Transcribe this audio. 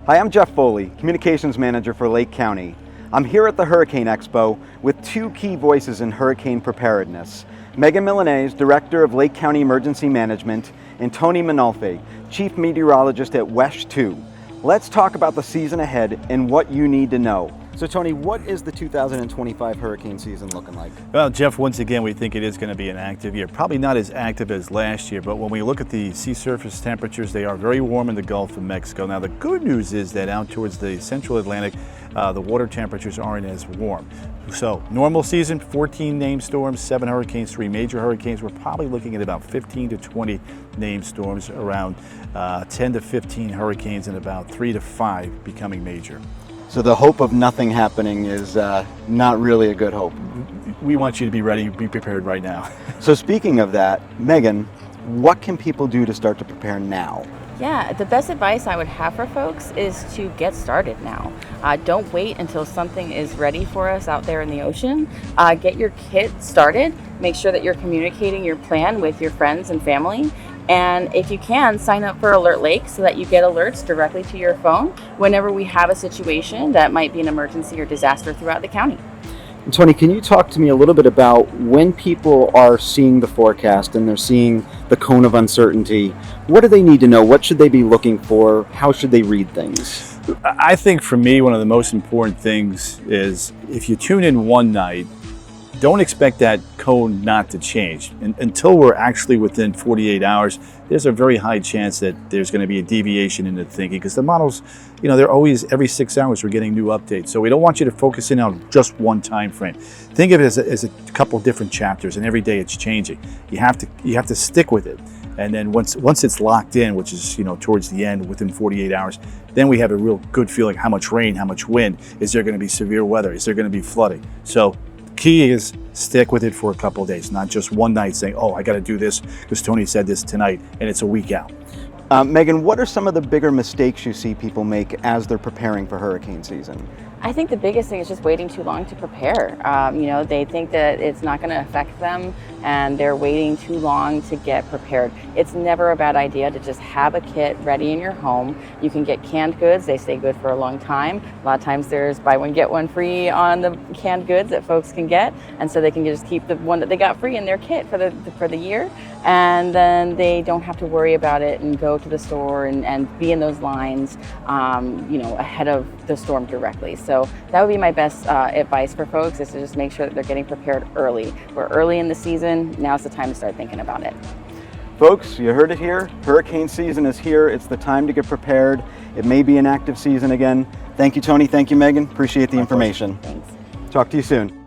Hi, I'm Jeff Foley, Communications Manager for Lake County. I'm here at the Hurricane Expo with two key voices in hurricane preparedness. Megan Milanese, Director of Lake County Emergency Management, and Tony Manolfi, Chief Meteorologist at WESH 2. Let's talk about the season ahead and what you need to know. So Tony, what is the 2025 hurricane season looking like? Well, Jeff, once again, we think it is going to be an active year. Probably not as active as last year, but when we look at the sea surface temperatures, they are very warm in the Gulf of Mexico. Now, the good news is that out towards the central Atlantic, the water temperatures aren't as warm. So, normal season, 14 named storms, 7 hurricanes, 3 major hurricanes. We're probably looking at about 15 to 20 named storms, around 10 to 15 hurricanes, and about 3 to 5 becoming major. So the hope of nothing happening is not really a good hope. We want you to be ready, be prepared right now. So speaking of that, Megan, what can people do to start to prepare now? Yeah, the best advice I would have for folks is to get started now. Don't wait until something is ready for us out there in the ocean. Get your kit started. Make sure that you're communicating your plan with your friends and family. And if you can, sign up for Alert Lake so that you get alerts directly to your phone whenever we have a situation that might be an emergency or disaster throughout the county. And Tony, can you talk to me a little bit about when people are seeing the forecast and they're seeing the cone of uncertainty, what do they need to know? What should they be looking for? How should they read things? I think for me, one of the most important things is if you tune in one night, don't expect that cone not to change. Until we're actually within 48 hours, there's a very high chance that there's going to be a deviation in the thinking, because the models, they're always, every 6 hours we're getting new updates. So we don't want you to focus in on just one time frame. Think of it as a couple different chapters, and every day it's changing. You have to stick with it. And then once it's locked in, which is towards the end, within 48 hours, then we have a real good feeling how much rain, how much wind, is there going to be severe weather, is there going to be flooding. So key is stick with it for a couple of days, not just one night saying, oh, I got to do this because Tony said this tonight, and it's a week out. Megan, what are some of the bigger mistakes you see people make as they're preparing for hurricane season? I think the biggest thing is just waiting too long to prepare. They think that it's not going to affect them and they're waiting too long to get prepared. It's never a bad idea to just have a kit ready in your home. You can get canned goods. They stay good for a long time. A lot of times there's buy one, get one free on the canned goods that folks can get. And so they can just keep the one that they got free in their kit for the year. And then they don't have to worry about it and go to the store and be in those lines, ahead of the storm directly. So that would be my best advice for folks, is to just make sure that they're getting prepared early. We're early in the season. Now's the time to start thinking about it. Folks, you heard it here. Hurricane season is here. It's the time to get prepared. It may be an active season again. Thank you, Tony. Thank you, Megan. Appreciate the information. Thanks. Talk to you soon.